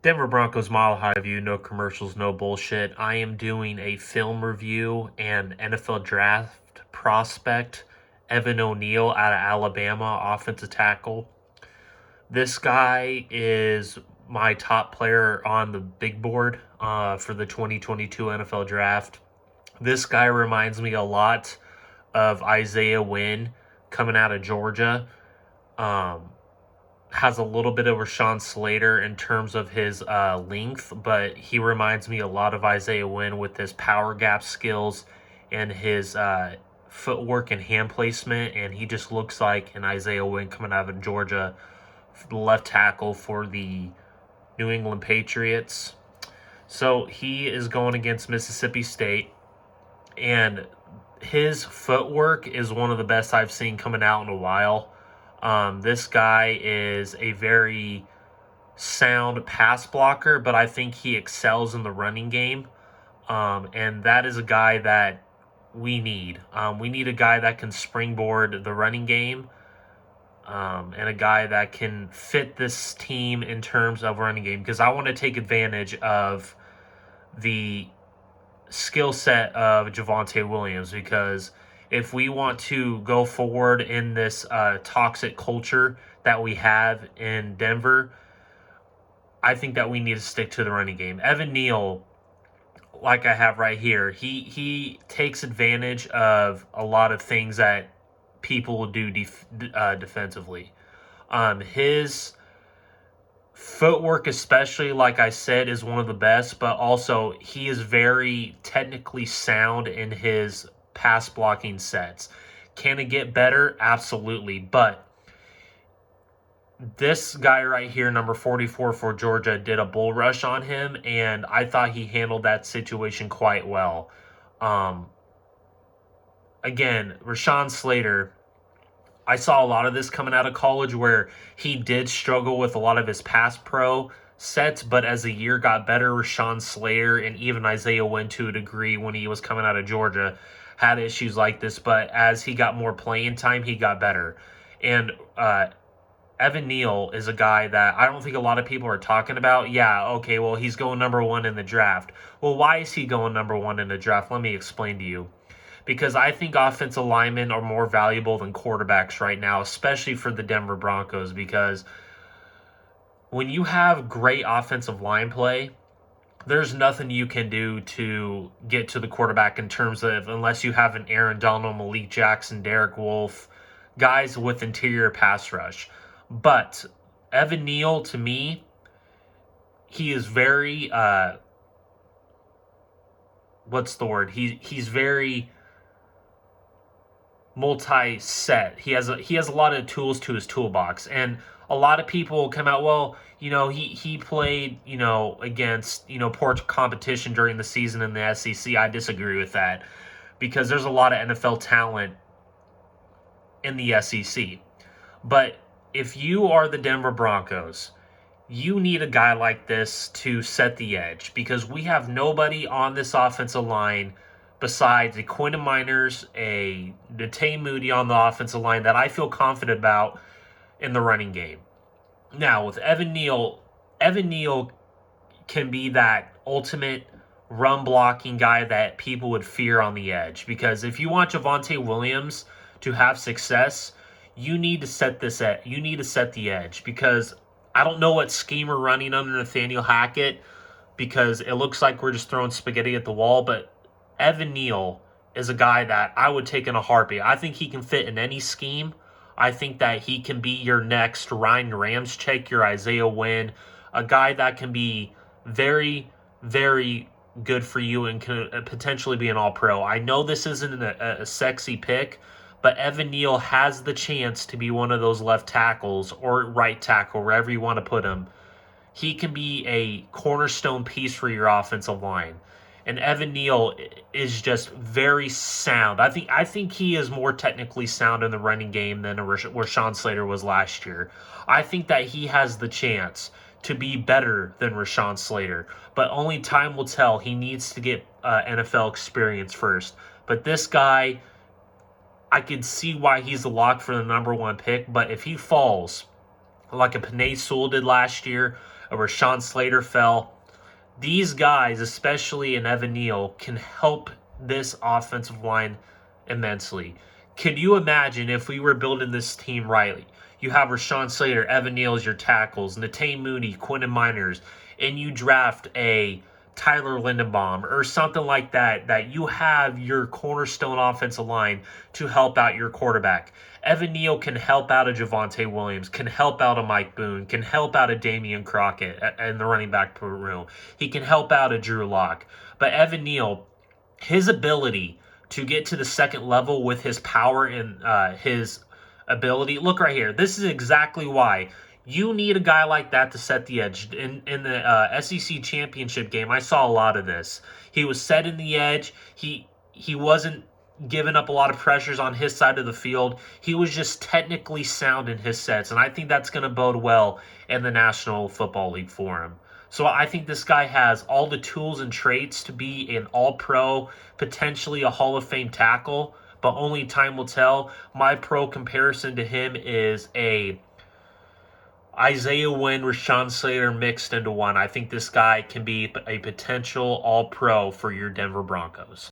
Denver Broncos Mile High View, no commercials, no bullshit. I am doing a film review and NFL draft prospect, Evan Neal out of Alabama, offensive tackle. This guy is my top player on the big board for the 2022 NFL draft. This guy reminds me a lot of Isaiah Wynn coming out of Georgia. Has a little bit of Rashawn Slater in terms of his length, but he reminds me a lot of Isaiah Wynn with his power gap skills and his footwork and hand placement, and he just looks like an Isaiah Wynn coming out of Georgia, left tackle for the New England Patriots. So he is going against Mississippi State, and his footwork is one of the best I've seen coming out in a while. This guy is a very sound pass blocker, but I think he excels in the running game. And that is a guy that we need. We need a guy that can springboard the running game, and a guy that can fit this team in terms of running game, because I want to take advantage of the skill set of Javonte Williams, because if we want to go forward in this toxic culture that we have in Denver, I think that we need to stick to the running game. Evan Neal, like I have right here, he takes advantage of a lot of things that people will do defensively. His footwork, especially, like I said, is one of the best, but also he is very technically sound in his pass blocking sets. Can it get better? Absolutely. But this guy right here, number 44 for Georgia, did a bull rush on him, and I thought he handled that situation quite well. Again, Rashawn Slater, I saw a lot of this coming out of college where he did struggle with a lot of his pass pro sets, but as the year got better, Rashawn Slater and even Isaiah Wynn, to a degree, when he was coming out of Georgia, had issues like this, but as he got more playing time, he got better. And Evan Neal is a guy that I don't think a lot of people are talking about. Yeah, okay, well, he's going number one in the draft. Well, why is he going number one in the draft? Let me explain to you. Because I think offensive linemen are more valuable than quarterbacks right now, especially for the Denver Broncos, because when you have great offensive line play, there's nothing you can do to get to the quarterback in terms of, unless you have an Aaron Donald, Malik Jackson, Derek Wolfe, guys with interior pass rush. But Evan Neal, to me, he is very, what's the word? He's very multi-set. He has a lot of tools to his toolbox, and a lot of people come out, well, he played, against, poor competition during the season in the SEC. I disagree with that, because there's a lot of NFL talent in the SEC. But if you are the Denver Broncos, you need a guy like this to set the edge, because we have nobody on this offensive line besides a Quinton Miners, a Netane Moody on the offensive line that I feel confident about in the running game. Now, with Evan Neal can be that ultimate run blocking guy that people would fear on the edge, because if you want Javonte Williams to have success, you need to set the edge, because I don't know what scheme we're running under Nathaniel Hackett, because it looks like we're just throwing spaghetti at the wall, but Evan Neal is a guy that I would take in a heartbeat. I think he can fit in any scheme. I think that he can be your next Ryan Ramczyk, your Isaiah Wynn, a guy that can be very, very good for you and can potentially be an all-pro. I know this isn't a sexy pick, but Evan Neal has the chance to be one of those left tackles or right tackle, wherever you want to put him. He can be a cornerstone piece for your offensive line. And Evan Neal is just very sound. I think he is more technically sound in the running game than Rashawn Slater was last year. I think that he has the chance to be better than Rashawn Slater, but only time will tell. He needs to get NFL experience first. But this guy, I could see why he's a lock for the number one pick, but if he falls like a Penei Sewell did last year, a Rashawn Slater fell. These guys, especially in Evan Neal, can help this offensive line immensely. Could you imagine if we were building this team rightly? You have Rashawn Slater, Evan Neal as your tackles, Natane Mooney, Quinton Miners, and you draft a Tyler Lindenbaum or something like that, that you have your cornerstone offensive line to help out your quarterback. Evan Neal can help out a Javonte Williams, can help out a Mike Boone, can help out a Damian Crockett in the running back room. He can help out a Drew Lock. But Evan Neal, his ability to get to the second level with his power and his ability. Look right here. This is exactly why you need a guy like that to set the edge. In the SEC championship game, I saw a lot of this. He was setting the edge. He wasn't giving up a lot of pressures on his side of the field. He was just technically sound in his sets, and I think that's going to bode well in the National Football League for him. So I think this guy has all the tools and traits to be an all-pro, potentially a Hall of Fame tackle, but only time will tell. My pro comparison to him is a Isaiah Wynn, Rashawn Slater mixed into one. I think this guy can be a potential all-pro for your Denver Broncos.